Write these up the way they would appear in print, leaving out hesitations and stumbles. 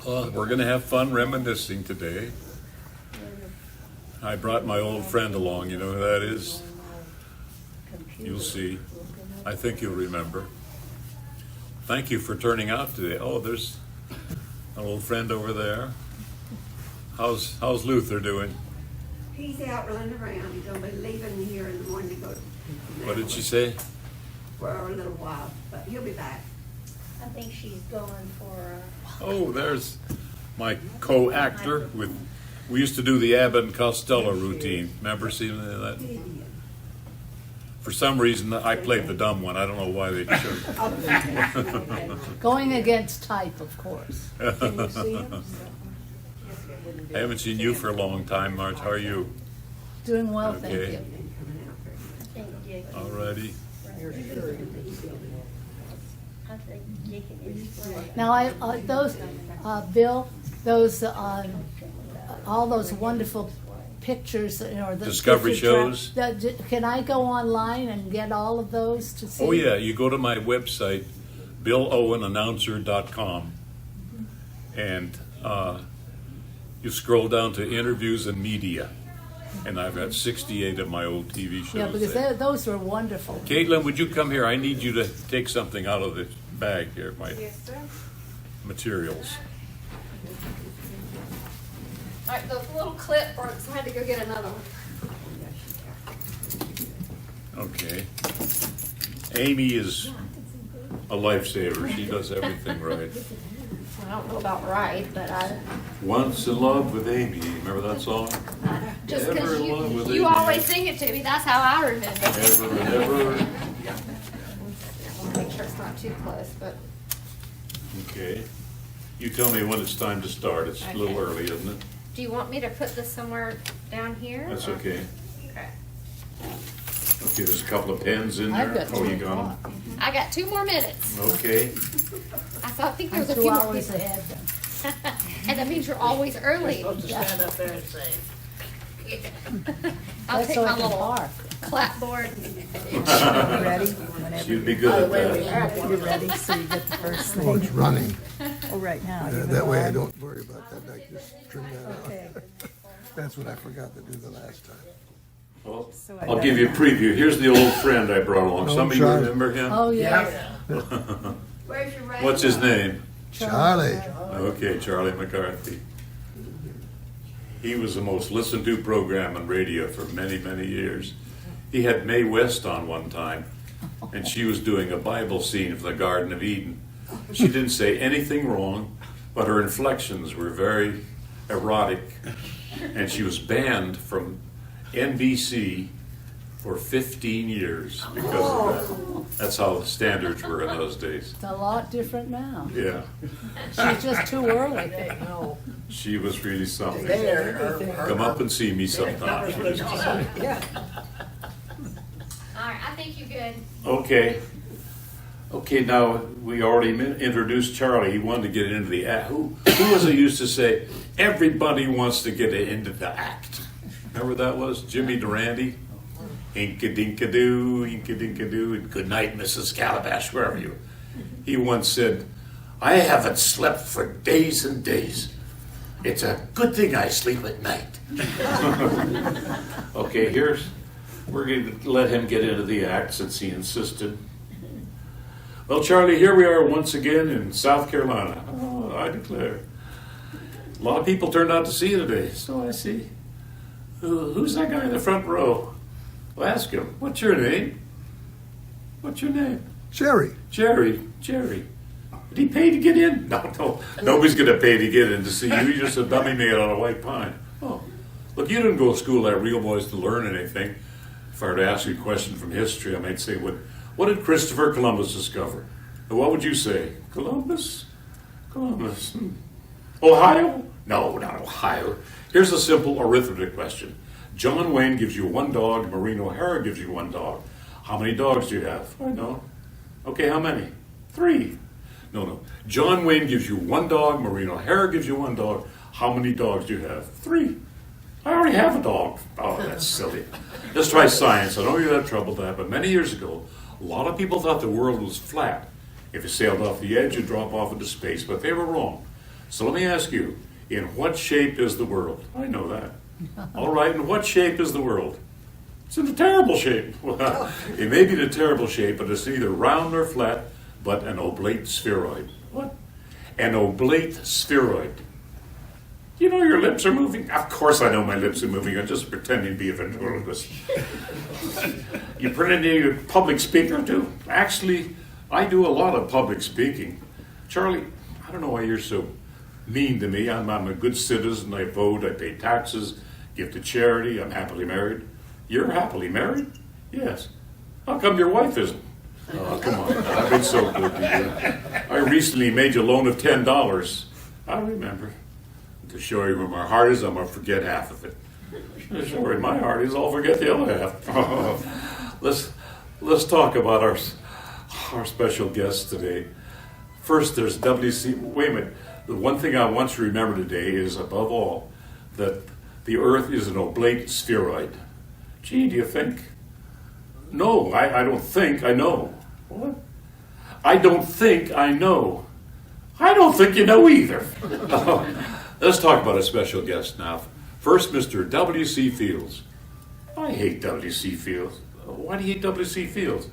We're going to have fun reminiscing today. I brought my old friend along. You know who that is? You'll see. I think you'll remember. Thank you for turning out today. Oh, there's an old friend over there. How's Luther doing? He's out running around. He's going to be leaving here in the morning to go. What did she say? For a little while, but he'll be back. I think she's going for. Oh, there's my co-actor with. We used to do the Abbott and Costello routine. Remember seeing that? For some reason, I played the dumb one. I don't know why they chose. Going against type, of course. Can you see him? I haven't seen you for a long time, Marge. How are you? Doing well, Okay. thank you. Alrighty. Now, those, Bill, those, all those wonderful pictures, or the Discovery picture shows? Can I go online and get all of those to see? Oh yeah, you go to my website, BillOwenAnnouncer.com, and you scroll down to interviews and media, and I've got 68 of my old TV shows. Yeah, because those were wonderful. Caitlin, would you come here? I need you to take something out of the bag here, my materials. All right, those little clipboards. I had to go get another one. Okay. Amy is a lifesaver. She does everything right. I don't know about right, but I Once in love with Amy. Remember that song? just Ever because in love with you Amy. always sing it to me. That's how I remember. Ever and ever. Make sure it's not too close, but Okay. You tell me when it's time to start. It's a little early, isn't it? do you want me to put this somewhere down here? That's or- okay. Okay. Okay, there's a couple of pens in I've there. got Oh, 2 you got o'clock. them? I got 2 more minutes. Okay. I think there I'm was a 2 few more hours people. ahead then. And that means you're always early. Supposed to stand up there and say, I'll That's take so my I can little park. clapboard. Ready? Whenever. She'd be good at that. You're ready, so you get the first Oh, thing. it's running. Oh, right now. That way I don't worry about that. I just trim that Okay. out. That's what I forgot to do the last time. Well, So I I'll give you a preview. Here's the old friend I brought along. Oh, Some of you Charlie. remember him? Oh, yeah. Where's your radio? What's his name? Charlie. Okay, Charlie McCarthy. He was the most listened to program on radio for many, many years. He had Mae West on one time, and she was doing a Bible scene from the Garden of Eden. She didn't say anything wrong, but her inflections were very erotic, and she was banned from NBC for 15 years because of that. That's how the standards were in those days. It's a lot different now. Yeah, She's just too early. No. she was really something. there, Come up and see me sometime. She used to say. Yeah. All right, I think you're good. Okay. Okay, now we already introduced Charlie. He wanted to get into the act. Who was it used to say, everybody wants to get into the act? Remember that was? Jimmy Durante? Inka-dinka-doo, inka-dinka-doo, and good night, Mrs. Calabash, wherever you. He once said, I haven't slept for days and days. It's a good thing I sleep at night. Okay, we're going to let him get into the act since he insisted. Well, Charlie, here we are once again in South Carolina. Oh, I declare. A lot of people turned out to see you today, so I see. Who's that guy in the front row? Well, ask him, what's your name? What's your name? Jerry. Jerry. Did he pay to get in? No. Nobody's going to pay to get in to see you. You're just a dummy made out of white pine. Oh, look, you didn't go to school at Real Boys to learn anything. If I were to ask you a question from history, I might say, what did Christopher Columbus discover? And what would you say? Columbus? Ohio? No, not Ohio. Here's a simple arithmetic question. John Wayne gives you 1 dog. Maureen O'Hara gives you 1 dog. How many dogs do you have? I know. Okay, how many? 3. No. John Wayne gives you 1 dog. Maureen O'Hara gives you 1 dog. How many dogs do you have? 3. I already have a dog. Oh, that's silly. Let's try science. I know you had trouble with that, but many years ago, A lot of people thought the world was flat. If it sailed off the edge, you'd drop off into space, but they were wrong. So let me ask you, in what shape is the world? I know that. All right, in what shape is the world? It's in a terrible shape. Well, it may be in a terrible shape, but it's neither round nor flat, but an oblate spheroid. What? An oblate spheroid. You know your lips are moving? Of course I know my lips are moving. I'm just pretending to be a ventriloquist. You pretend to be a public speaker too? Actually, I do a lot of public speaking. Charlie, I don't know why you're so mean to me. I'm a good citizen. I vote, I pay taxes, give to charity. I'm happily married. You're happily married? Yes. How come your wife isn't? Oh, come on. I've been so good to you. I recently made you a loan of $10. I remember. To show you where my heart is, I'm going to forget half of it. To show where my heart is, I'll forget the other half. Let's talk about our special guest today. First, there's WC. Wait a minute. The one thing I want you to remember today is, above all, that the Earth is an oblate spheroid. Gee, do you think? No, I don't think. I know. What? I don't think I know. I don't think you know either. Let's talk about a special guest now. First, Mr. W.C. Fields. I hate W.C. Fields. Why do you hate W.C. Fields?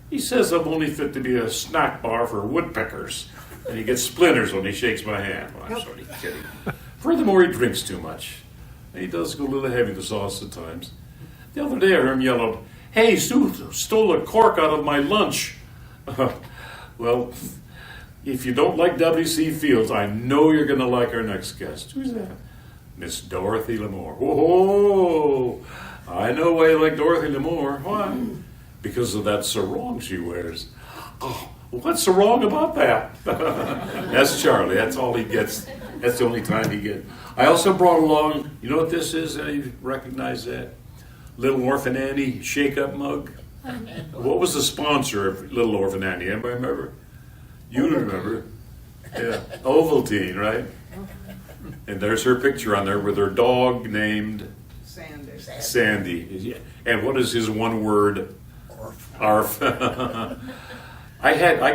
He says I'm only fit to be a snack bar for woodpeckers, and he gets splinters when he shakes my hand. Well, I'm sort of kidding. Furthermore, he drinks too much. And he does go a little heavy with the sauce at times. The other day I heard him yell out, "Hey, Sue stole a cork out of my lunch." Well, if you don't like W.C. Fields, I know you're going to like our next guest. Who's that? Miss Dorothy Lamour. Whoa! I know why you like Dorothy Lamour. Why? Because of that sarong she wears. Oh, what's so wrong about that? That's Charlie. That's all he gets. That's the only time he gets. I also brought along, you know what this is? You recognize that? Little Orphan Annie shake-up mug. What was the sponsor of Little Orphan Annie? Anybody remember? You remember. Yeah. Ovaltine, right? And there's her picture on there with her dog named Sandy. And what is his one word? Arf. I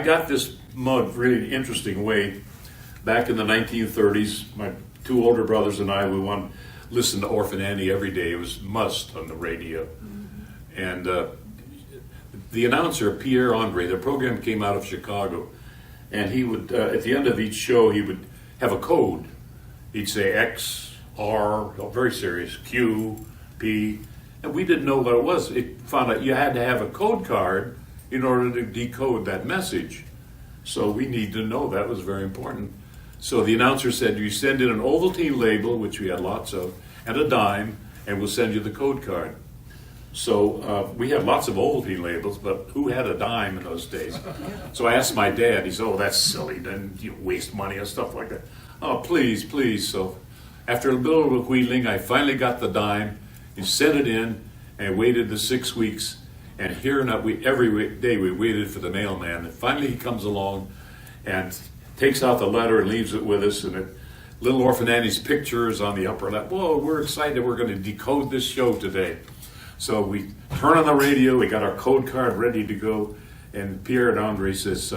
got this mug really interesting way. Back in the 1930s, my two older brothers and I, we wanted to listen to Orphan Annie every day. It was must on the radio. And the announcer, Pierre Andre, the program came out of Chicago, and he would, at the end of each show, he would have a code. He'd say X, R, very serious, Q, P, and we didn't know what it was. It found out you had to have a code card in order to decode that message. So we need to know that was very important. So the announcer said, you send in an Ovaltine label, which we had lots of, and a dime, and we'll send you the code card. So we had lots of Ovaltine labels, but who had a dime in those days? So I asked my dad. He said, "Oh, that's silly. Then you waste money and stuff like that." "Oh, please, please." So after a little wheedling, I finally got the dime. He sent it in, and waited the 6 weeks. And here and every day we waited for the mailman. And finally he comes along and takes out the letter and leaves it with us. And Little Orphan Annie's picture is on the upper left. Whoa, we're excited. We're going to decode this show today. So we turn on the radio, we got our code card ready to go, and Pierre and Andre says,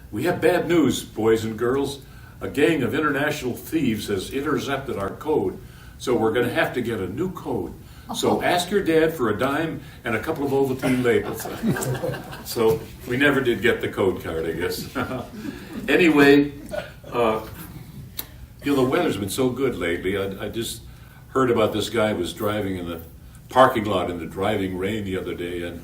"We have bad news, boys and girls. A gang of international thieves has intercepted our code, so we're going to have to get a new code. So ask your dad for a dime and a couple of Ovaltine labels." So we never did get the code card, I guess. Anyway, the weather's been so good lately. I just heard about this guy who was driving in the parking lot in the driving rain the other day, and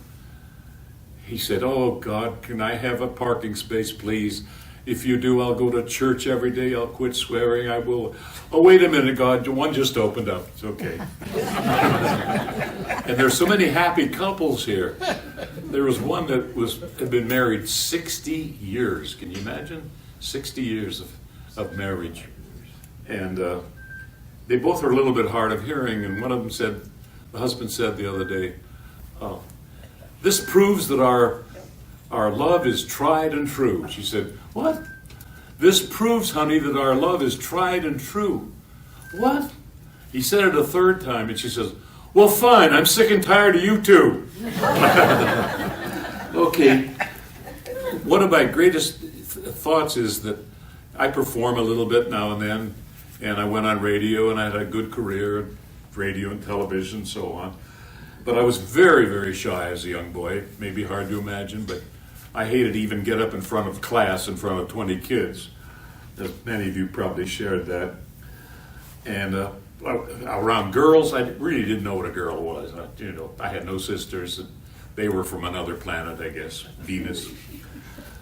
he said, "Oh God, can I have a parking space, please? If you do, I'll go to church every day. I'll quit swearing. I will." "Oh, wait a minute, God, one just opened up. It's okay." And there's so many happy couples here. There was one that had been married 60 years. Can you imagine? 60 years of marriage. And they both are a little bit hard of hearing, and one of them said, the husband said the other day, "Oh, this proves that our love is tried and true." She said, "What?" "This proves, honey, that our love is tried and true." "What?" He said it a third time, and she says, "Well, fine, I'm sick and tired of you two." Okay. One of my greatest thoughts is that I perform a little bit now and then, and I went on radio, and I had a good career in radio and television and so on. But I was very, very shy as a young boy. Maybe hard to imagine, but I hated to even get up in front of class in front of 20 kids. As many of you probably shared that. And around girls, I really didn't know what a girl was. I had no sisters, and they were from another planet, I guess, Venus.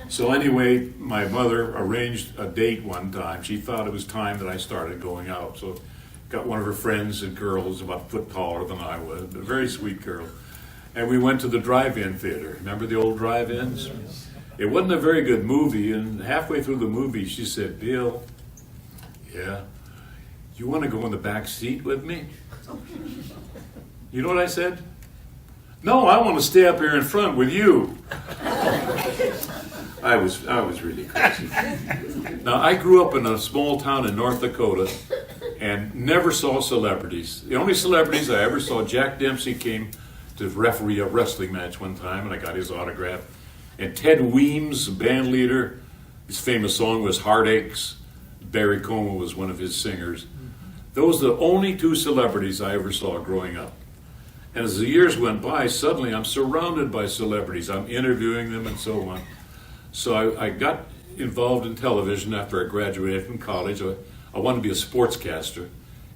So anyway, my mother arranged a date one time. She thought it was time that I started going out. So got one of her friends, and girls about a foot taller than I was, but a very sweet girl. And we went to the drive-in theater. Remember the old drive-ins? It wasn't a very good movie, and halfway through the movie, she said, "Bill, yeah, you want to go in the back seat with me?" You know what I said? "No, I want to stay up here in front with you." I was really crazy. Now, I grew up in a small town in North Dakota and never saw celebrities. The only celebrities I ever saw, Jack Dempsey came to referee a wrestling match one time, and I got his autograph. And Ted Weems, band leader, his famous song was Heartaches. Barry Coma was one of his singers. Those are the only two celebrities I ever saw growing up. And as the years went by, suddenly I'm surrounded by celebrities. I'm interviewing them and so on. So I got involved in television after I graduated from college. I wanted to be a sportscaster,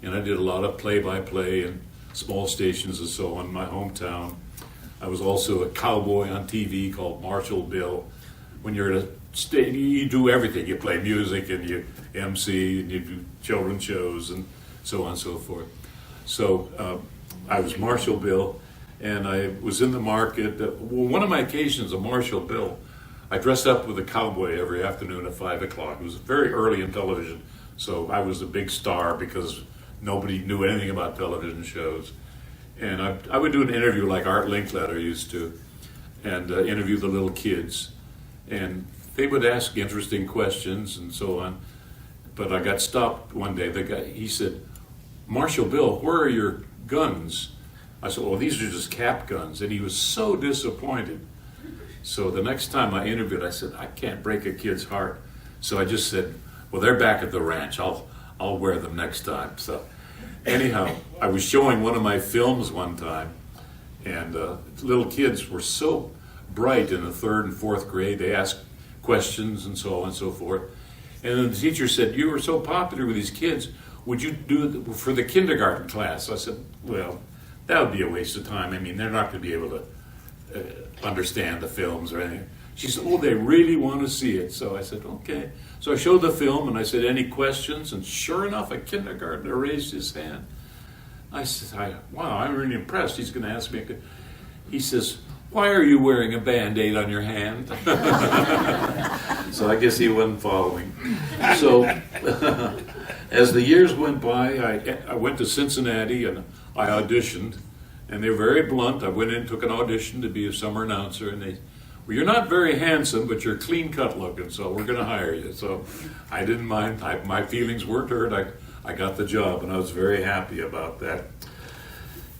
and I did a lot of play-by-play and small stations and so on in my hometown. I was also a cowboy on TV called Marshall Bill. When you're at a stage, you do everything. You play music, and you MC, and you do children's shows, and so on and so forth. So I was Marshall Bill, and I was in the market. One of my occasions of Marshall Bill, I dressed up with a cowboy every afternoon at 5 o'clock. It was very early in television, so I was a big star because nobody knew anything about television shows. And I would do an interview like Art Linkletter used to, and interview the little kids. And they would ask interesting questions and so on. But I got stopped one day. The guy, he said, "Marshall Bill, where are your guns?" I said, "Well, these are just cap guns." And he was so disappointed. So the next time I interviewed, I said, "I can't break a kid's heart." So I just said, "Well, they're back at the ranch. I'll wear them next time." So anyhow, I was showing one of my films one time, and little kids were so bright in the 3rd and 4th grade. They asked questions and so on and so forth. And then the teacher said, "You were so popular with these kids, would you do it for the kindergarten class?" I said, "Well, that would be a waste of time. I mean, they're not going to be able to understand the films or anything." She said, "Oh, they really want to see it." So I said, "Okay." So I showed the film, and I said, "Any questions?" And sure enough, a kindergartner raised his hand. I said, "Wow, I'm really impressed. He's going to ask me." He says, "Why are you wearing a Band-Aid on your hand?" So I guess he wasn't following. So as the years went by, I went to Cincinnati, and I auditioned. And they were very blunt. I went in and took an audition to be a summer announcer, and they, "Well, you're not very handsome, but you're clean-cut looking, so we're going to hire you." So I didn't mind. My feelings weren't hurt. I got the job, and I was very happy about that.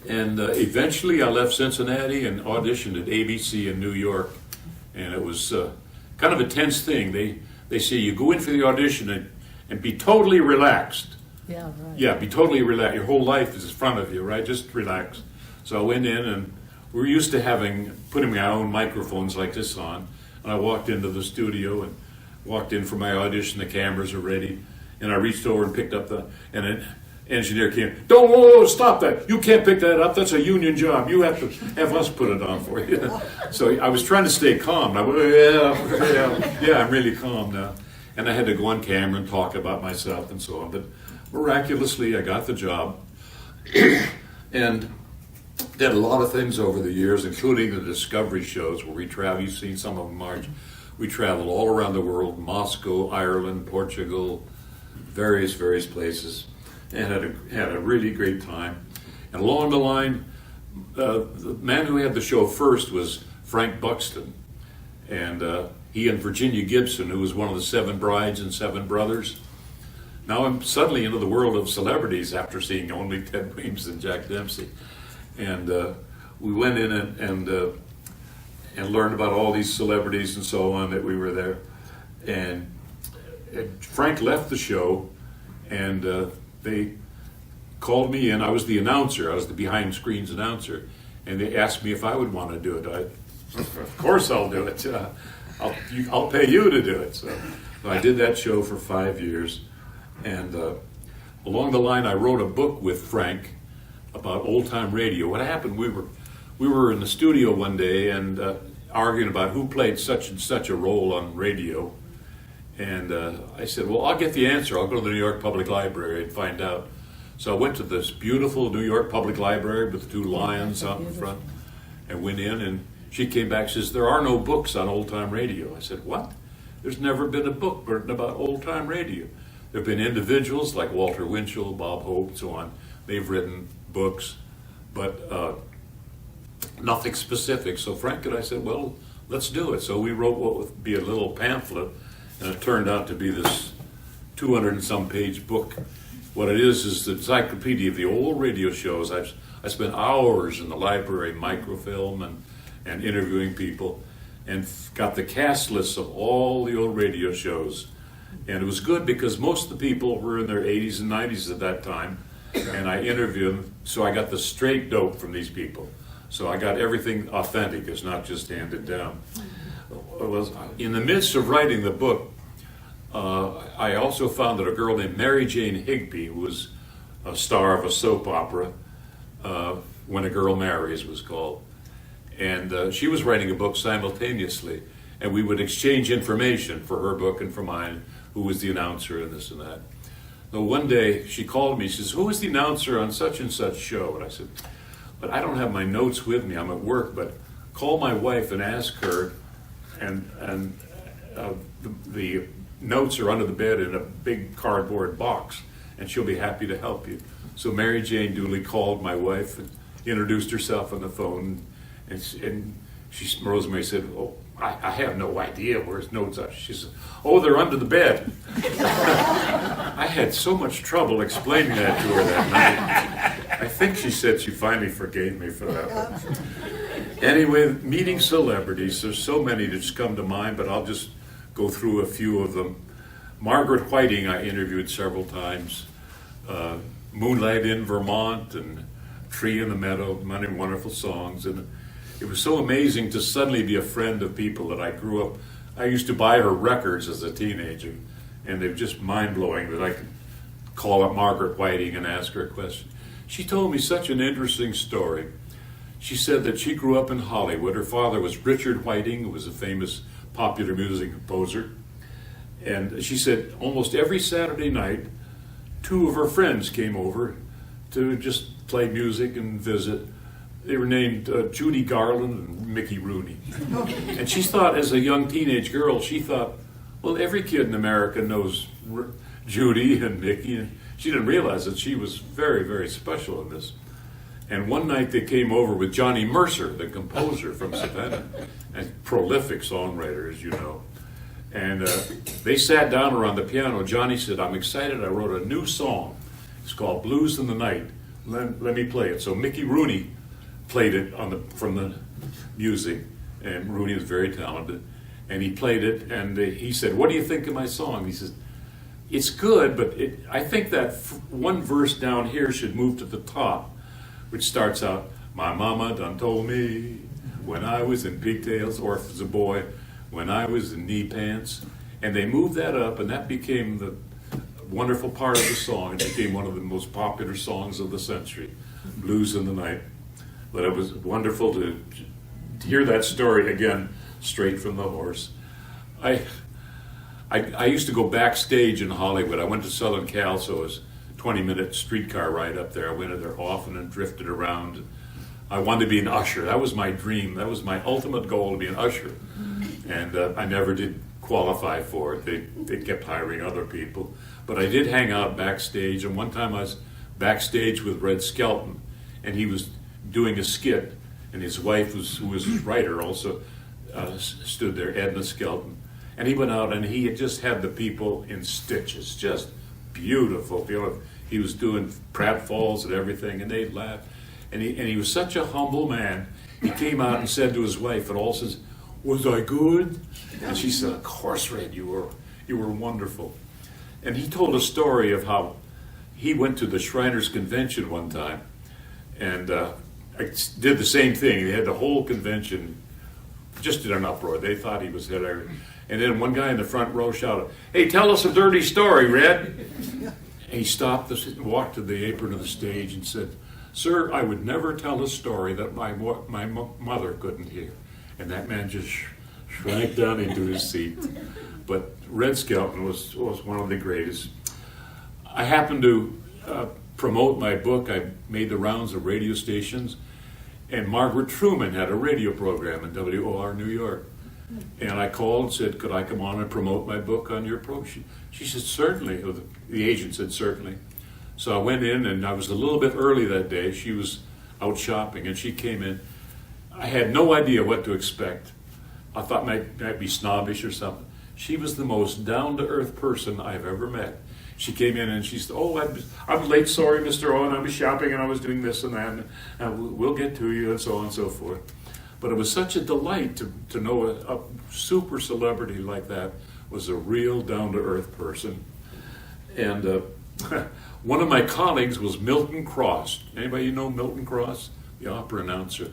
And eventually I left Cincinnati and auditioned at ABC in New York. And it was kind of a tense thing. They say you go in for the audition and be totally relaxed. Yeah, right. Yeah, be totally relaxed. Your whole life is in front of you, right? Just relax. So I went in, and we were used to putting our own microphones like this on. And I walked into the studio and walked in for my audition. The cameras are ready. And I reached over and picked up and an engineer came, "Don't, whoa, stop that. You can't pick that up. That's a union job. You have to have us put it on for you." So I was trying to stay calm. I went, yeah, I'm really calm now. And I had to go on camera and talk about myself and so on. But miraculously, I got the job. And did a lot of things over the years, including the Discovery shows where we travel. You've seen some of them, Marge. We traveled all around the world: Moscow, Ireland, Portugal, various places, and had a really great time. And along the line, the man who had the show first was Frank Buxton, and he and Virginia Gibson, who was one of the 7 brides and 7 brothers. Now I'm suddenly into the world of celebrities after seeing only Ted Weems and Jack Dempsey. And we went in and and learned about all these celebrities and so on that we were there. And Frank left the show, and they called me in. I was the announcer. I was the behind screens announcer, and they asked me if I would want to do it. Of course I'll do it. I'll pay you to do it. So I did that show for 5 years, and along the line I wrote a book with Frank about old time radio. What happened? We were in the studio one day and arguing about who played such and such a role on radio. And I said, well, I'll get the answer. I'll go to the New York Public Library and find out. So I went to this beautiful New York Public Library with the two lions out in front and went in, and she came back and says, there are no books on old time radio. I said, what? There's never been a book written about old time radio. There have been individuals like Walter Winchell, Bob Hope, and so on. They've written books, but nothing specific. So Frank and I said, well, let's do it. So we wrote what would be a little pamphlet, and it turned out to be this 200 and some page book. What it is the encyclopedia of the old radio shows. I spent hours in the library microfilm and interviewing people, and got the cast lists of all the old radio shows. And it was good because most of the people were in their 80s and 90s at that time, and I interviewed them, so I got the straight dope from these people. So I got everything authentic, it's not just handed down. In the midst of writing the book, I also found that a girl named Mary Jane Higby, who was a star of a soap opera, When a Girl Marries was called, and she was writing a book simultaneously, and we would exchange information for her book and for mine, who was the announcer and this and that. So one day she called me, she says, who is the announcer on such and such show? And I said, but I don't have my notes with me, I'm at work, but call my wife and ask her, and the notes are under the bed in a big cardboard box, and she'll be happy to help you. So Mary Jane duly called my wife and introduced herself on the phone, and Rosemary said, oh, I have no idea where his notes are. She said, oh, they're under the bed. I had so much trouble explaining that to her that night. I think she said she finally forgave me for that. Anyway, meeting celebrities, there's so many that just come to mind, but I'll just go through a few of them. Margaret Whiting I interviewed several times. Moonlight in Vermont and Tree in the Meadow, many wonderful songs. And it was so amazing to suddenly be a friend of people that I grew up. I used to buy her records as a teenager, and they're just mind-blowing that I could call up Margaret Whiting and ask her a question. She told me such an interesting story. She said that she grew up in Hollywood. Her father was Richard Whiting, who was a famous popular music composer. And she said almost every Saturday night, two of her friends came over to just play music and visit. They were named Judy Garland and Mickey Rooney. And she thought, as a young teenage girl, she thought, well, every kid in America knows Judy and Mickey. And she didn't realize that she was very, very special in this. And one night they came over with Johnny Mercer, the composer from Savannah, and prolific songwriter, as you know. And they sat down around the piano. Johnny said, I'm excited, I wrote a new song. It's called Blues in the Night. Let me play it. So Mickey Rooney played it from the music, and Rooney was very talented. And he played it, and he said, what do you think of my song? He says, it's good, but I think that one verse down here should move to the top, which starts out, my mama done told me when I was in pigtails, or as a boy, when I was in knee pants. And they moved that up, and that became the wonderful part of the song. It became one of the most popular songs of the century, Blues in the Night. But it was wonderful to hear that story again, straight from the horse. I used to go backstage in Hollywood. I went to Southern Cal, so it was a 20-minute streetcar ride up there. I went there often and drifted around. I wanted to be an usher. That was my dream. That was my ultimate goal, to be an usher. And I never did qualify for it. They kept hiring other people. But I did hang out backstage, and one time I was backstage with Red Skelton, and he was doing a skit, and his wife, who was his writer, also stood there, Edna Skelton. And he went out and he had just had the people in stitches, just beautiful. He was doing pratfalls and everything, and they laughed. And he was such a humble man. he came out and said to his wife, and all says, "Was I good?" And she said, "Of course, Red, you were wonderful." And he told a story of how he went to the Shriners Convention one time, and I did the same thing. They had the whole convention just in an uproar. They thought he was hilarious. And then one guy in the front row shouted, "Hey, tell us a dirty story, Red." And he stopped, walked to the apron of the stage and said, "Sir, I would never tell a story that my mother couldn't hear." And that man just shrank down into his seat. But Red Skelton was one of the greatest. I happened to promote my book. I made the rounds of radio stations, and Margaret Truman had a radio program in WOR New York. And I called and said, "Could I come on and promote my book on your program?" She said, "Certainly." Or the agent said, "Certainly." So I went in, and I was a little bit early that day. She was out shopping, and she came in. I had no idea what to expect. I thought might be snobbish or something. She was the most down-to-earth person I've ever met. She came in and she said, "Oh, I'm late. Sorry, Mr. Owen. I was shopping and I was doing this and that. And we'll get to you," and so on and so forth. But it was such a delight to know a super celebrity like that was a real down-to-earth person. And one of my colleagues was Milton Cross. Anybody know Milton Cross? The opera announcer.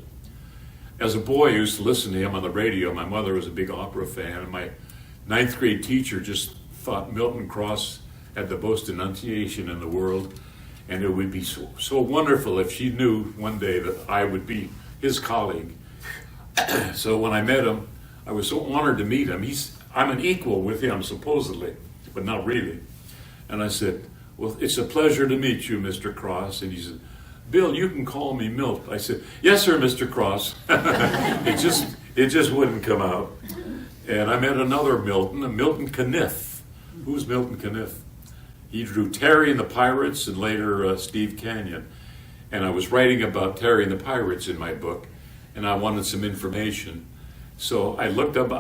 As a boy, I used to listen to him on the radio. My mother was a big opera fan, and my 9th grade teacher just thought Milton Cross had the most enunciation in the world, and it would be so wonderful if she knew one day that I would be his colleague. So when I met him, I was so honored to meet him. I'm an equal with him, supposedly, but not really. And I said, "Well, it's a pleasure to meet you, Mr. Cross." And he said, "Bill, you can call me Milt." I said, "Yes, sir, Mr. Cross." It just wouldn't come out. And I met another Milton, a Milton Caniff. Who's Milton Caniff? He drew Terry and the Pirates and later Steve Canyon. And I was writing about Terry and the Pirates in my book, and I wanted some information. So I looked up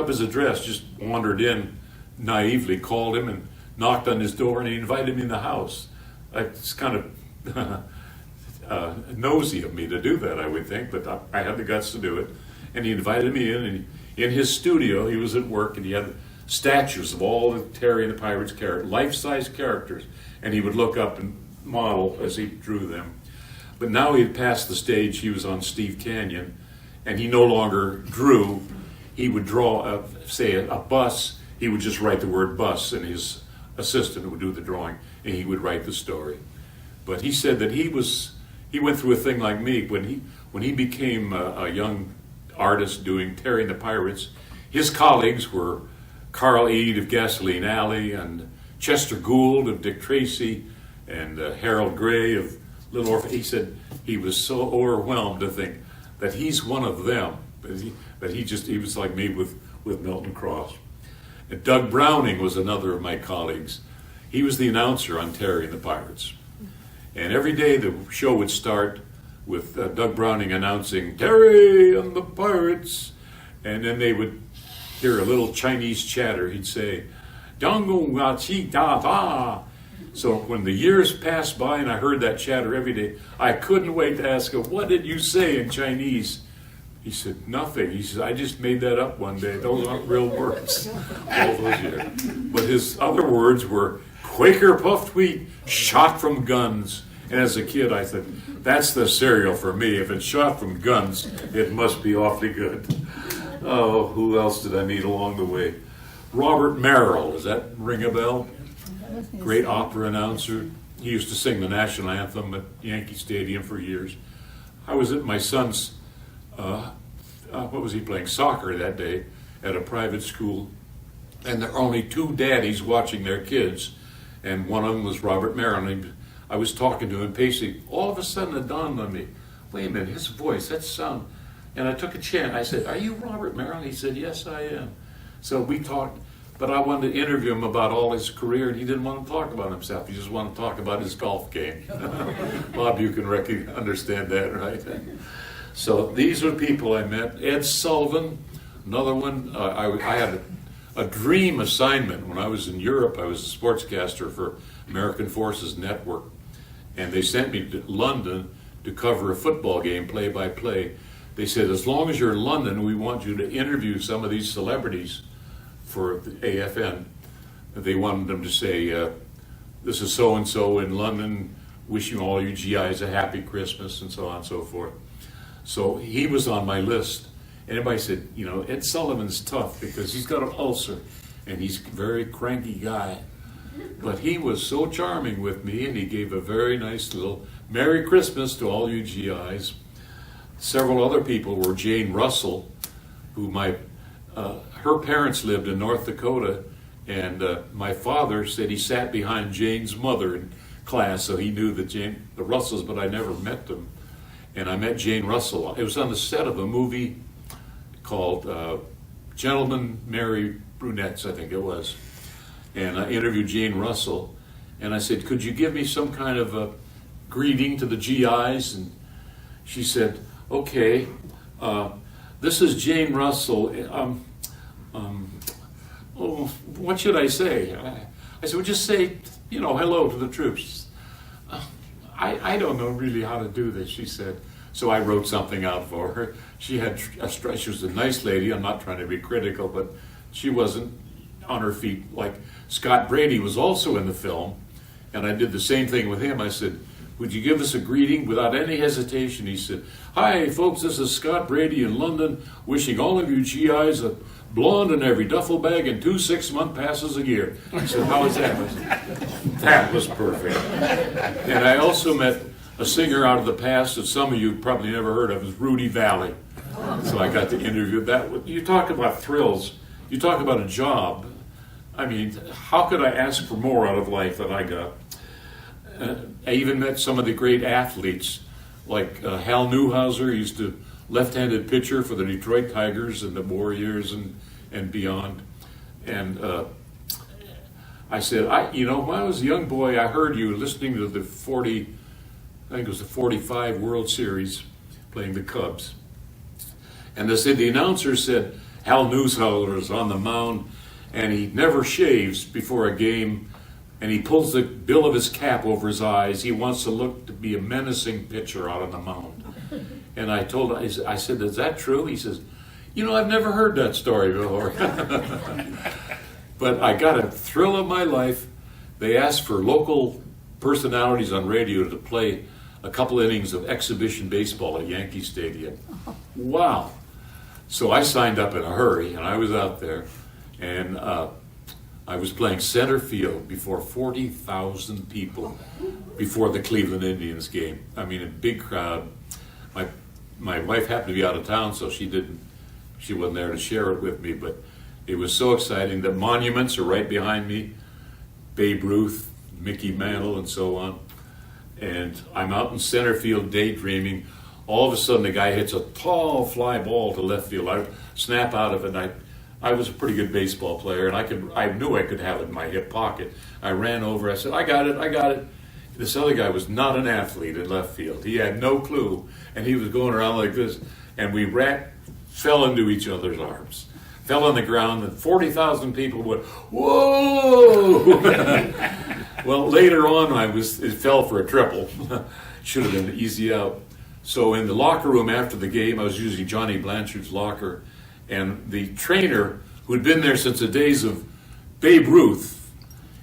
his address, just wandered in naively, called him and knocked on his door, and he invited me in the house. It's kind of nosy of me to do that, I would think, but I had the guts to do it. And he invited me in, and in his studio, he was at work, and he had statues of all the Terry and the Pirates characters, life-size characters, and he would look up and model as he drew them. But now he had passed the stage. He was on Steve Canyon, and he no longer drew. He would draw, say, a bus. He would just write the word bus, and his assistant would do the drawing, and he would write the story. But he said that he went through a thing like me. When he became a young artist doing Terry and the Pirates, his colleagues were Carl Eade of Gasoline Alley, and Chester Gould of Dick Tracy, and Harold Gray of Little Orphan. He said he was so overwhelmed to think that he's one of them, but he was like me with Milton Cross. And Doug Browning was another of my colleagues. He was the announcer on Terry and the Pirates. And every day the show would start with Doug Browning announcing Terry and the Pirates, and then they would hear a little Chinese chatter. He'd say, "Dong wa chi da da." So when the years passed by and I heard that chatter every day, I couldn't wait to ask him, "What did you say in Chinese?" He said, "Nothing." He said, "I just made that up one day. Those aren't real words." All those years. But his other words were Quaker puffed wheat, shot from guns. And as a kid, I said, that's the cereal for me. If it's shot from guns, it must be awfully good. Oh, who else did I meet along the way? Robert Merrill, does that ring a bell? Great opera announcer. He used to sing the national anthem at Yankee Stadium for years. I was at my son's, what was he playing? Soccer that day at a private school. And there were only two daddies watching their kids. And one of them was Robert Merrill. I was talking to him, pacing. All of a sudden it dawned on me, wait a minute, his voice, that sound. And I took a chance. I said, "Are you Robert Merrill?" He said, "Yes, I am." So we talked, but I wanted to interview him about all his career, and he didn't want to talk about himself. He just wanted to talk about his golf game. Bob, you can understand that, right? So these are people I met. Ed Sullivan, another one. I had a dream assignment when I was in Europe. I was a sportscaster for American Forces Network, and they sent me to London to cover a football game play-by-play they said, as long as you're in London, we want you to interview some of these celebrities for the AFN. They wanted them to say, this is so-and-so in London, wishing all you GIs a happy Christmas, and so on and so forth. So he was on my list. And everybody said, you know, Ed Sullivan's tough because he's got an ulcer, and he's a very cranky guy. But he was so charming with me, and he gave a very nice little Merry Christmas to all you GIs. Several other people were Jane Russell, who her parents lived in North Dakota, and my father said he sat behind Jane's mother in class, so he knew the Russells, but I never met them. And I met Jane Russell. It was on the set of a movie called Gentlemen Marry Brunettes, I think it was. And I interviewed Jane Russell, and I said, could you give me some kind of a greeting to the GIs? And she said, okay, this is Jane Russell. Oh, what should I say? I said, well, just say, you know, hello to the troops. I don't know really how to do this, she said. So I wrote something out for her. She was a nice lady. I'm not trying to be critical, but she wasn't on her feet. Like Scott Brady was also in the film, and I did the same thing with him. I said, would you give us a greeting? Without any hesitation, he said, hi, folks, this is Scott Brady in London, wishing all of you GIs a blonde in every duffel bag and 2 6-month passes a year. I said, how is that? I said, that was perfect. And I also met a singer out of the past that some of you probably never heard of, is Rudy Valley. So I got to interview that. You talk about thrills. You talk about a job. I mean, how could I ask for more out of life than I got? I even met some of the great athletes, like Hal Newhouser, used to left-handed pitcher for the Detroit Tigers and the Warriors and beyond. And I said, you know, when I was a young boy, I heard you listening to the 45 World Series, playing the Cubs. And they said, the announcer said, Hal Newhouser is on the mound, and he never shaves before a game, and he pulls the bill of his cap over his eyes. He wants to look to be a menacing pitcher out on the mound. And I told him, I said, is that true? He says, you know, I've never heard that story before. But I got a thrill of my life. They asked for local personalities on radio to play a couple innings of exhibition baseball at Yankee Stadium. Wow. So I signed up in a hurry, and I was out there, and I was playing center field before 40,000 people before the Cleveland Indians game. I mean, a big crowd. My wife happened to be out of town, so she wasn't there to share it with me, but it was so exciting. The monuments are right behind me, Babe Ruth, Mickey Mantle, and so on. And I'm out in center field daydreaming. All of a sudden, the guy hits a tall fly ball to left field. I snap out of it, and I was a pretty good baseball player, and I knew I could have it in my hip pocket. I ran over, I said, I got it. This other guy was not an athlete in left field. He had no clue, and he was going around like this, and we fell into each other's arms. Fell on the ground, and 40,000 people went, whoa! Well, later on, it fell for a triple. Should have been an easy out. So in the locker room after the game, I was using Johnny Blanchard's locker, and the trainer, who had been there since the days of Babe Ruth,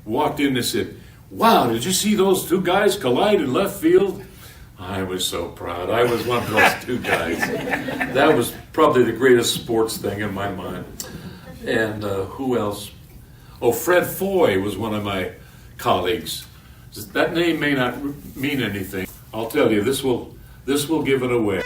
walked in and said, wow, did you see those two guys collide in left field? I was so proud. I was one of those two guys. That was probably the greatest sports thing in my mind. And who else? Oh, Fred Foy was one of my colleagues. That name may not mean anything. I'll tell you, this will give it away.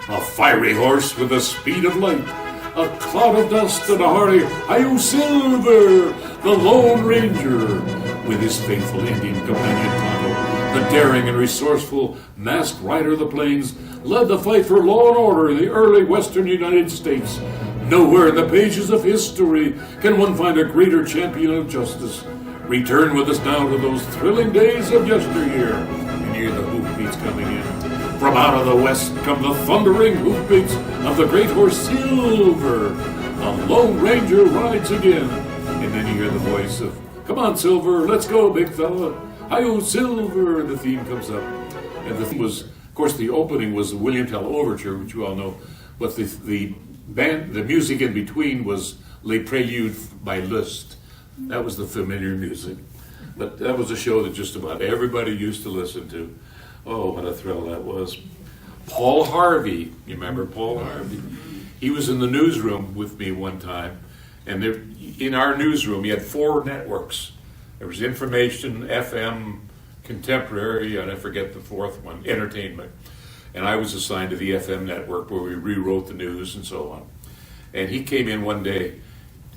A fiery horse with the speed of light, a cloud of dust and a hearty "Hi-yo Silver," the Lone Ranger, with his faithful Indian companion Tonto, the daring and resourceful masked rider of the plains, led the fight for law and order in the early western United States. Nowhere in the pages of history can one find a greater champion of justice. Return with us now to those thrilling days of yesteryear, and hear the hoofbeats coming in. From out of the west come the thundering hoofbeats of the great horse Silver. A Lone Ranger rides again. And then you hear the voice of, come on, Silver, let's go, big fella. Hi-yo, Silver, the theme comes up. And the theme was, of course, the opening was the William Tell Overture, which you all know, but the music in between was Les Préludes by Liszt. That was the familiar music. But that was a show that just about everybody used to listen to. Oh, what a thrill that was. Paul Harvey, you remember Paul Harvey? He was in the newsroom with me one time, and in our newsroom he had 4 networks. There was Information, FM, Contemporary, and I forget the 4th one, Entertainment. And I was assigned to the FM network where we rewrote the news and so on. And he came in one day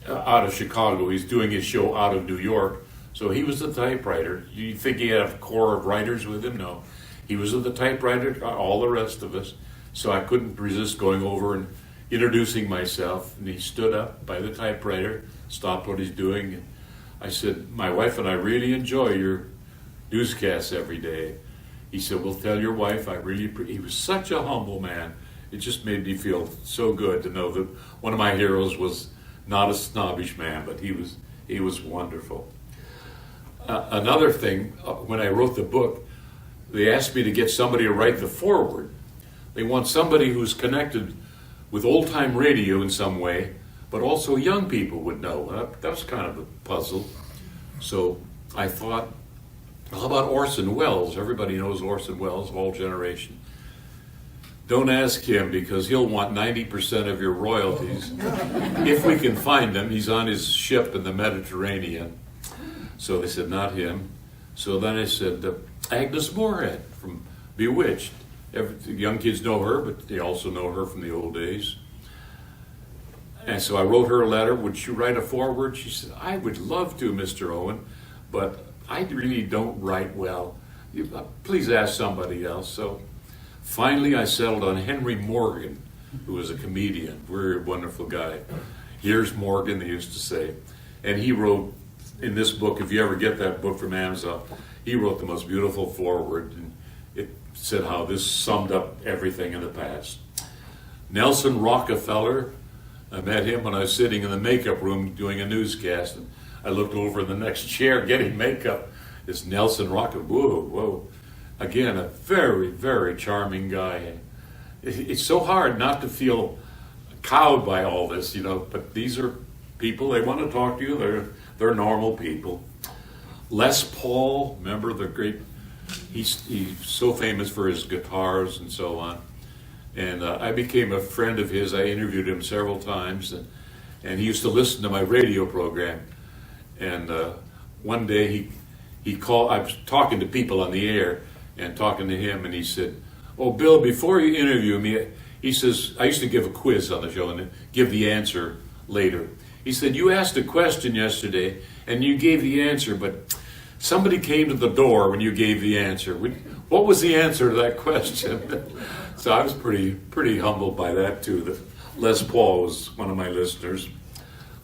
out of Chicago. He's doing his show out of New York. So he was the typewriter. You think he had a core of writers with him? No. He was at the typewriter, all the rest of us. So I couldn't resist going over and introducing myself. And he stood up by the typewriter, stopped what he's doing. And I said, my wife and I really enjoy your newscasts every day. He said, well, tell your wife I really he was such a humble man. It just made me feel so good to know that one of my heroes was not a snobbish man, but he was wonderful. Another thing, when I wrote the book, they asked me to get somebody to write the foreword. They want somebody who's connected with old-time radio in some way, but also young people would know. That was kind of a puzzle. So I thought, how about Orson Welles? Everybody knows Orson Welles, of all generation. Don't ask him because he'll want 90% of your royalties. If we can find him, he's on his ship in the Mediterranean. So they said, not him. So then I said, Agnes Moorehead from Bewitched. The young kids know her, but they also know her from the old days. And so I wrote her a letter. Would you write a foreword? She said, I would love to, Mr. Owen, but I really don't write well. Please ask somebody else. So finally I settled on Henry Morgan, who was a comedian, very wonderful guy. Here's Morgan, they used to say. And he wrote in this book, if you ever get that book from Amazon, he wrote the most beautiful foreword. And it said how this summed up everything in the past. Nelson Rockefeller, I met him when I was sitting in the makeup room doing a newscast. And I looked over in the next chair getting makeup. It's Nelson Rockefeller. Whoa, whoa. Again, a very, very charming guy. It's so hard not to feel cowed by all this, but these are people, they want to talk to you. They're normal people. Les Paul, remember the great, he's so famous for his guitars and so on. And I became a friend of his. I interviewed him several times, and he used to listen to my radio program. And one day he called, I was talking to people on the air and talking to him, and he said, oh, Bill, before you interview me, he says, I used to give a quiz on the show and give the answer later. He said, you asked a question yesterday, and you gave the answer, but somebody came to the door when you gave the answer. What was the answer to that question? So I was pretty humbled by that, too. That Les Paul was one of my listeners.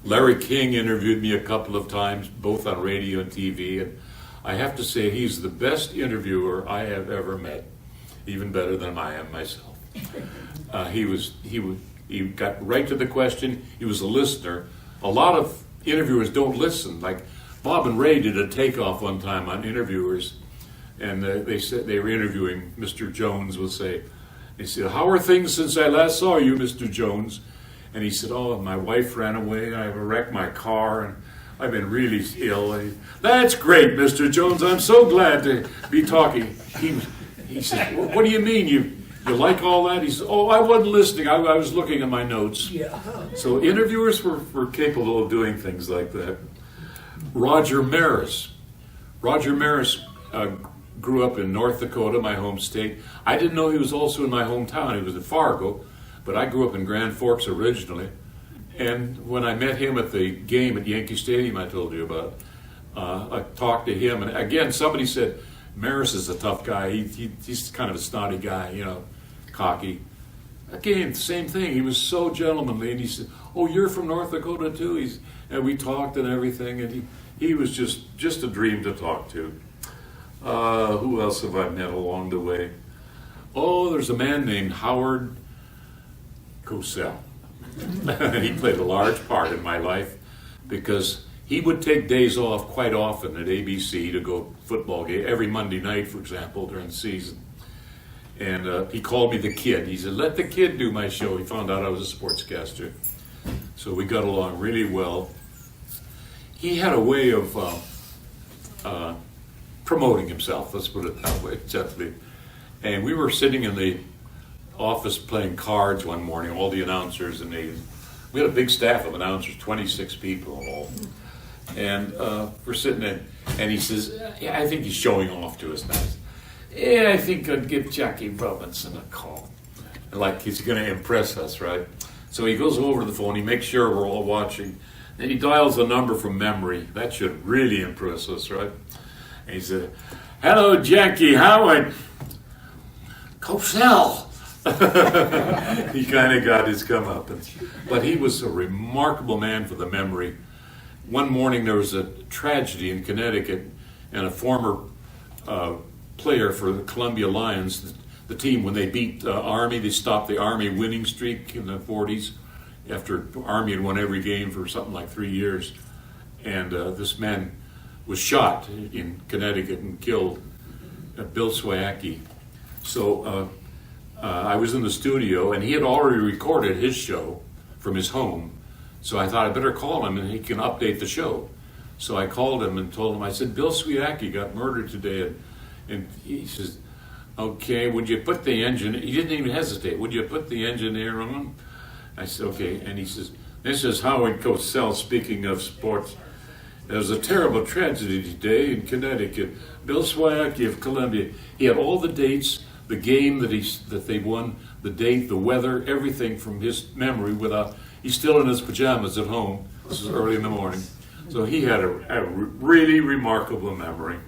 Larry King interviewed me a couple of times, both on radio and TV, and I have to say he's the best interviewer I have ever met, even better than I am myself. He got right to the question. He was a listener. A lot of interviewers don't listen. Like Bob and Ray did a takeoff one time on interviewers, and they said they were interviewing Mr. Jones. Will say, they said, "How are things since I last saw you, Mr. Jones?" And he said, "Oh, my wife ran away. I wrecked my car, and I've been really ill." That's great, Mr. Jones. I'm so glad to be talking. He said, "What do you mean? You like all that?" He said, "Oh, I wasn't listening. I was looking at my notes." Yeah. So interviewers were capable of doing things like that. Roger Maris. Roger Maris grew up in North Dakota, my home state. I didn't know he was also in my hometown. He was in Fargo, but I grew up in Grand Forks originally. And when I met him at the game at Yankee Stadium I told you about, I talked to him. And again, somebody said, Maris is a tough guy. He's kind of a snotty guy, cocky. Again, same thing. He was so gentlemanly. And he said, "Oh, you're from North Dakota too?" And we talked and everything. And he was just a dream to talk to. Who else have I met along the way? Oh, there's a man named Howard Cosell. He played a large part in my life because he would take days off quite often at ABC to go football game every Monday night, for example, during the season. And he called me the kid. He said, let the kid do my show. He found out I was a sportscaster. So we got along really well. He had a way of promoting himself, let's put it that way, gently. And we were sitting in the office playing cards one morning, all the announcers, and we had a big staff of announcers, 26 people all. And we're sitting there, and he says, yeah, I think he's showing off to us now. Yeah, I think I'd give Jackie Robinson a call. Like he's going to impress us, right? So he goes over to the phone, he makes sure we're all watching, and he dials the number from memory. That should really impress us, right? And he said, hello, Jackie Howard. Cosell. He kind of got his comeuppance. But he was a remarkable man for the memory. One morning there was a tragedy in Connecticut, and a former player for the Columbia Lions, the team, when they beat Army, they stopped the Army winning streak in the 40s after Army had won every game for something like 3 years. And this man was shot in Connecticut and killed, Bill Swiacki. So I was in the studio, and he had already recorded his show from his home. So I thought I better call him and he can update the show. So I called him and told him, I said, Bill Swiacki got murdered today. And he says, okay, would you put the engineer, he didn't even hesitate, would you put the engineer on? I said, okay. And he says, this is Howard Cosell speaking of sports. There was a terrible tragedy today in Connecticut. Bill Swiacki of Columbia, he had all the dates, the game that they won, the date, the weather, everything from his memory without, he's still in his pajamas at home. This is early in the morning. So he had a really remarkable memory.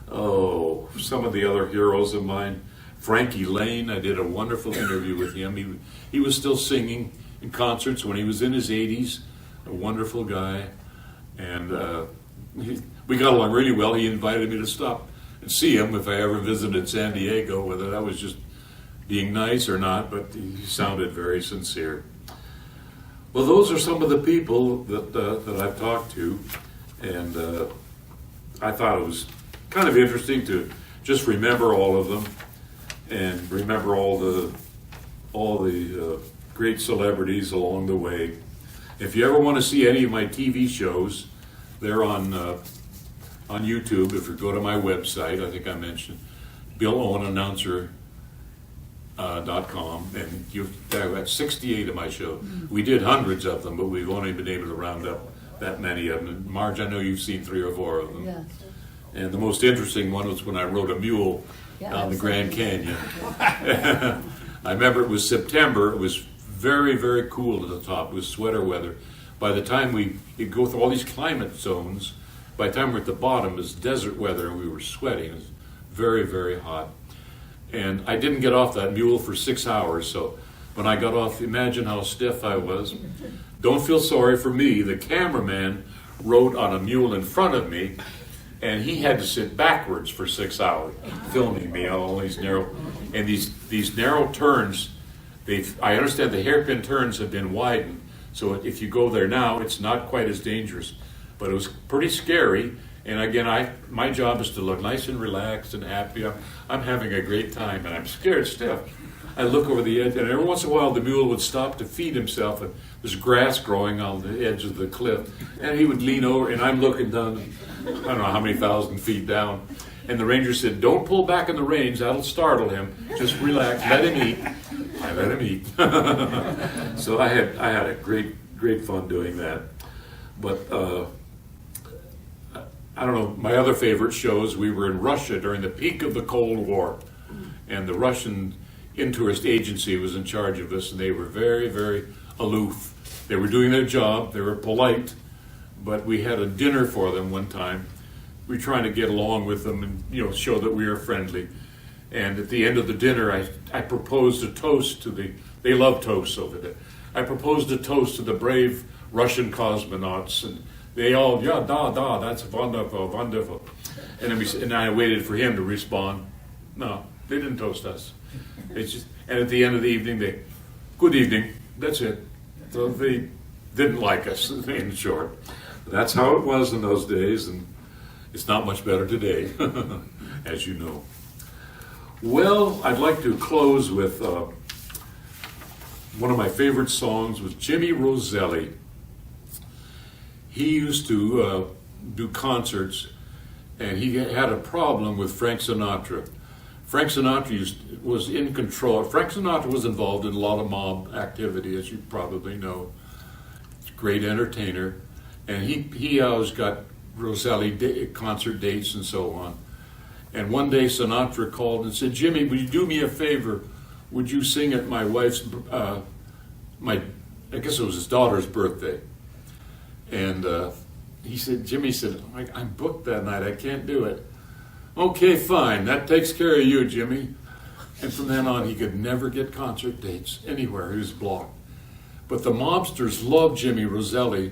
Oh, some of the other heroes of mine. Frankie Lane, I did a wonderful interview with him. He was still singing in concerts when he was in his 80s. A wonderful guy. And we got along really well. He invited me to stop and see him if I ever visited San Diego, whether that was just being nice or not, but he sounded very sincere. Well, those are some of the people that I've talked to, and I thought it was kind of interesting to just remember all of them and remember all the great celebrities along the way. If you ever want to see any of my TV shows, they're on YouTube. If you go to my website, I think I mentioned BillOwenAnnouncer.com, and you've got 68 of my shows. We did hundreds of them, but we've only been able to round up that many of them. Marge, I know you've seen 3 or 4 of them. Yeah. And the most interesting one was when I rode a mule down the Grand Canyon. I remember it was September. It was very, very cool at the top. It was sweater weather. By the time we'd go through all these climate zones, by the time we're at the bottom, it was desert weather, and we were sweating. It was very, very hot. And I didn't get off that mule for 6 hours, so when I got off, imagine how stiff I was. Don't feel sorry for me. The cameraman rode on a mule in front of me, and he had to sit backwards for 6 hours, filming me on all these narrow, and these narrow turns. I understand the hairpin turns have been widened, so if you go there now, it's not quite as dangerous. But it was pretty scary, and again, my job is to look nice and relaxed and happy. I'm having a great time, and I'm scared stiff. I look over the edge, and every once in a while the mule would stop to feed himself, and there's grass growing on the edge of the cliff, and he would lean over, and I'm looking down, I don't know how many thousand feet down, and the ranger said, don't pull back in the reins, that'll startle him, just relax, let him eat. I let him eat. So I had a great fun doing that. But I don't know, my other favorite shows, we were in Russia during the peak of the Cold War, and the Russian Interest Agency was in charge of us, and they were very, very aloof. They were doing their job, they were polite, but we had a dinner for them one time. We were trying to get along with them and show that we were friendly. And at the end of the dinner, I proposed a toast to they love toasts over there. I proposed a toast to the brave Russian cosmonauts, and they all, yeah, da, that's wonderful, wonderful. And I waited for him to respond. No, they didn't toast us. And at the end of the evening, good evening, that's it. So they didn't like us, in short. That's how it was in those days, and it's not much better today, as you know. Well, I'd like to close with one of my favorite songs with Jimmy Roselli. He used to do concerts, and he had a problem with Frank Sinatra. Frank Sinatra was in control. Frank Sinatra was involved in a lot of mob activity, as you probably know. Great entertainer, and he always got Roselli concert dates and so on. And one day Sinatra called and said, "Jimmy, would you do me a favor? Would you sing at my wife's, I guess it was his daughter's birthday?" And Jimmy said, "I'm booked that night, I can't do it." "Okay, fine, that takes care of you, Jimmy." And from then on, he could never get concert dates anywhere. He was blocked. But the mobsters loved Jimmy Roselli,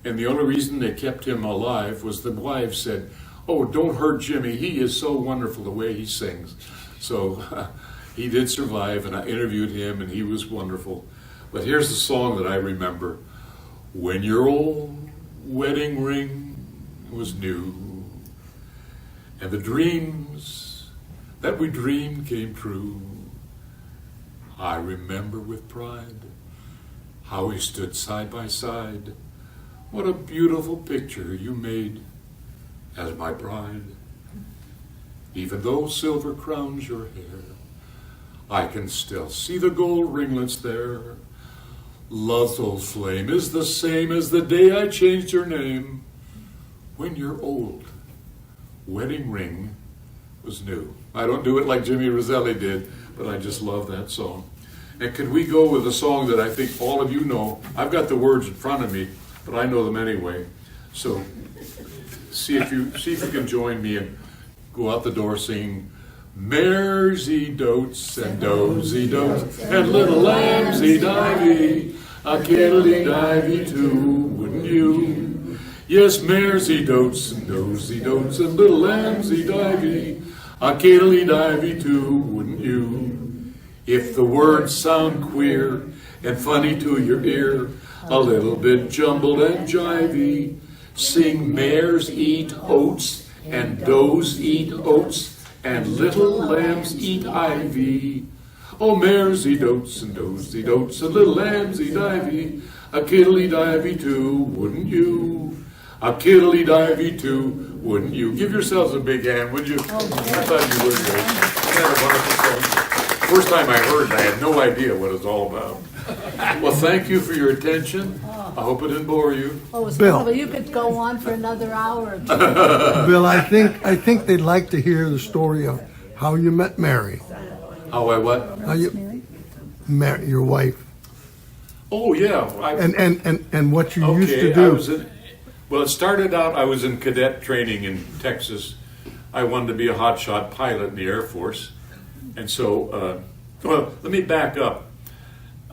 and the only reason they kept him alive was the wives said, "Oh, don't hurt Jimmy. He is so wonderful the way he sings." So he did survive, and I interviewed him, and he was wonderful. But here's the song that I remember. When your old wedding ring was new, and the dreams that we dreamed came true, I remember with pride how we stood side by side. What a beautiful picture you made as my bride. Even though silver crowns your hair, I can still see the gold ringlets there. Love's old flame is the same as the day I changed your name. When your old wedding ring was new. I don't do it like Jimmy Roselli did, but I just love that song. And could we go with a song that I think all of you know? I've got the words in front of me, but I know them anyway. So see if you can join me and go out the door singing, "Maresy dotes and dozy dotes and little lambsy divey, a kiddly divey too, wouldn't you? Yes, maresy dotes and dozy dotes and little lambsy divey, a kiddly divey too, wouldn't you? If the words sound queer and funny to your ear, a little bit jumbled and jivey, sing mares eat oats and does eat oats and little lambs eat ivy. Oh, mares eat oats and dozy dotes and little lambs eat ivy, a kiddly divey too, wouldn't you? A kiddly divey too, wouldn't you?" Give yourselves a big hand, would you? I thought you would. Isn't that a wonderful song? First time I heard it, I had no idea what it was all about. Well, thank you for your attention. I hope it didn't bore you. Oh, it's Bill. wonderful. You could go on for another hour or two. Bill, I think they'd like to hear the story of how you met Mary. How I what? How you met your wife, Oh yeah. and what you used to do. Well, it started out, I was in cadet training in Texas. I wanted to be a hotshot pilot in the Air Force. And so, well, let me back up.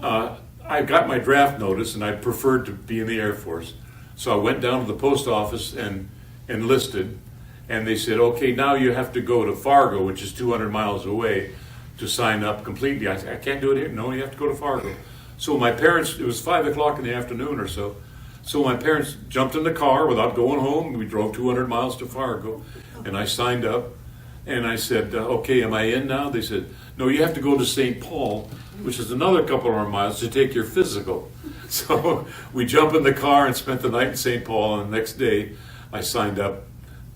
I got my draft notice, and I preferred to be in the Air Force. So I went down to the post office and enlisted. And they said, "Okay, now you have to go to Fargo, which is 200 miles away, to sign up completely." I said, "I can't do it here." "No, you have to go to Fargo." So my parents, it was 5 o'clock in the afternoon or so. So my parents jumped in the car without going home. We drove 200 miles to Fargo, and I signed up. And I said, "Okay, am I in now?" They said, "No, you have to go to St. Paul, which is another couple of miles, to take your physical." So we jumped in the car and spent the night in St. Paul, and the next day I signed up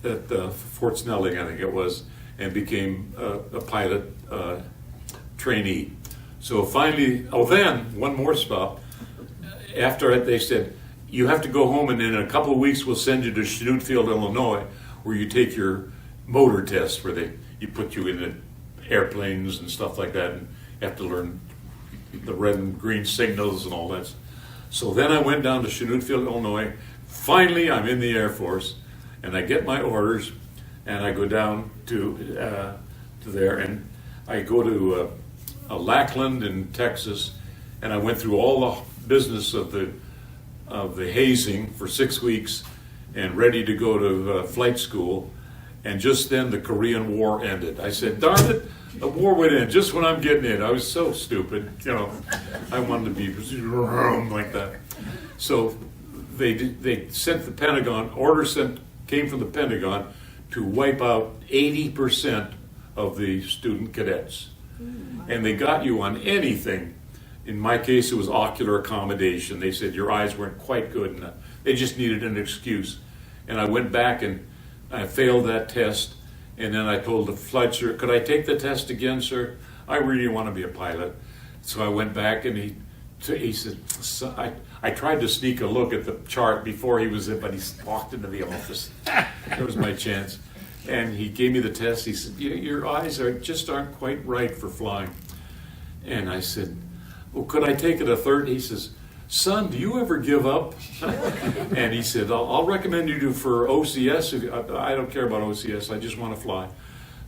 at Fort Snelling, I think it was, and became a pilot trainee. So finally, then one more stop. After it, they said, "You have to go home, and in a couple of weeks we'll send you to Chanutfield, Illinois, where you take your motor test, where you put you in the airplanes and stuff like that, and you have to learn the red and green signals and all that." So then I went down to Chanutfield, Illinois. Finally, I'm in the Air Force, and I get my orders, and I go down to there, and I go to Lackland in Texas, and I went through all the business of the hazing for 6 weeks, and ready to go to flight school. And just then the Korean War ended. I said, "Darn it, the war would end just when I'm getting in." I was so stupid, I wanted to be like that. So they sent the Pentagon, came from the Pentagon to wipe out 80% of the student cadets. And they got you on anything. In my case, it was ocular accommodation. They said your eyes weren't quite good enough. They just needed an excuse. And I went back and I failed that test. And then I told the flight sir, could I take the test again, sir? I really want to be a pilot. So I went back and he said, I tried to sneak a look at the chart before he was in, but he walked into the office. That was my chance. And he gave me the test. He said, your eyes aren't quite right for flying. And I said, well, could I take it a third? He says, son, do you ever give up? And he said, I'll recommend you for OCS. I don't care about OCS. I just want to fly.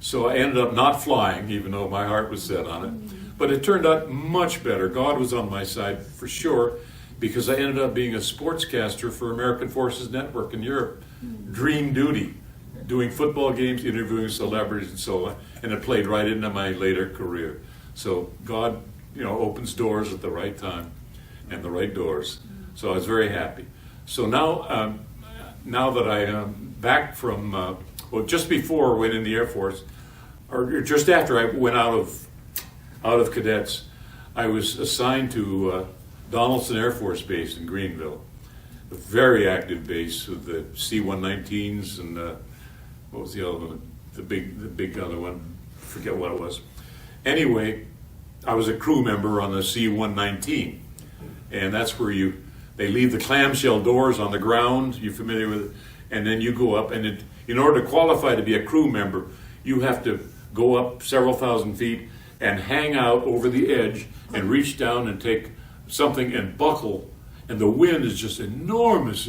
So I ended up not flying, even though my heart was set on it. But it turned out much better. God was on my side for sure, because I ended up being a sportscaster for American Forces Network in Europe. Dream duty, doing football games, interviewing celebrities and so on. And it played right into my later career. So God, opens doors at the right time and the right doors. So I was very happy. So now that I am back from, just before I went in the Air Force, or just after I went out of cadets, I was assigned to Donaldson Air Force Base in Greenville, a very active base with the C-119s and what was the other one? The big other one. Forget what it was. Anyway, I was a crew member on the C-119, and that's where they leave the clamshell doors on the ground. You familiar with it? And then you go up, and in order to qualify to be a crew member, you have to go up several thousand feet and hang out over the edge and reach down and take something and buckle, and the wind is just enormous,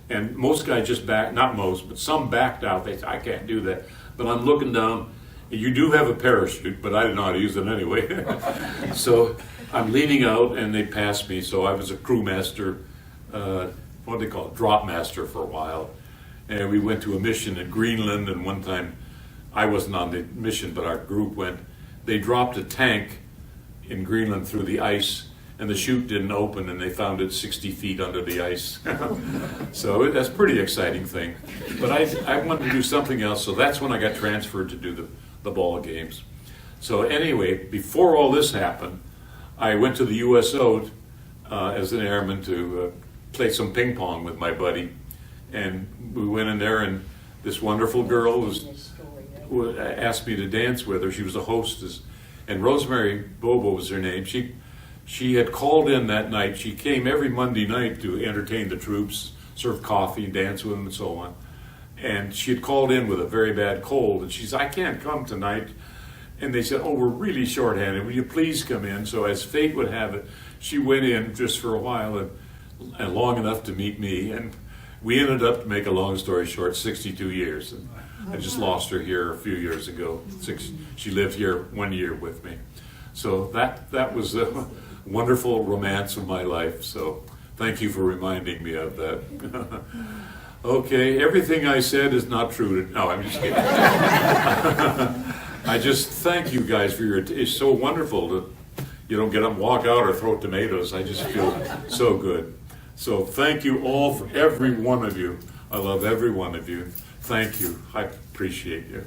and most guys just not most, but some backed out. They said, I can't do that. But I'm looking down. You do have a parachute, but I didn't know how to use it anyway. So I'm leaning out, and they passed me. So I was a crew master, what do they call it, drop master for a while. And we went to a mission in Greenland, and one time I wasn't on the mission, but our group went. They dropped a tank in Greenland through the ice, and the chute didn't open, and they found it 60 feet under the ice. So that's a pretty exciting thing. But I wanted to do something else, so that's when I got transferred to do the ball games. So anyway, before all this happened, I went to the USO as an airman to play some ping pong with my buddy. And we went in there, and this wonderful girl asked me to dance with her. She was a hostess. And Rosemary Bobo was her name. She had called in that night. She came every Monday night to entertain the troops, serve coffee, dance with them, and so on. And she had called in with a very bad cold, and she said, I can't come tonight. And they said, oh, we're really shorthanded. Will you please come in? So as fate would have it, she went in just for a while and long enough to meet me. And we ended up, to make a long story short, 62 years. And I just lost her here a few years ago. She lived here 1 year with me. So that was a wonderful romance of my life. So thank you for reminding me of that. Okay, everything I said is not true. No, I'm just kidding. I just thank you guys for it's so wonderful to, get up and walk out or throw tomatoes. I just feel so good. So thank you all, for every one of you. I love every one of you. Thank you. I appreciate you.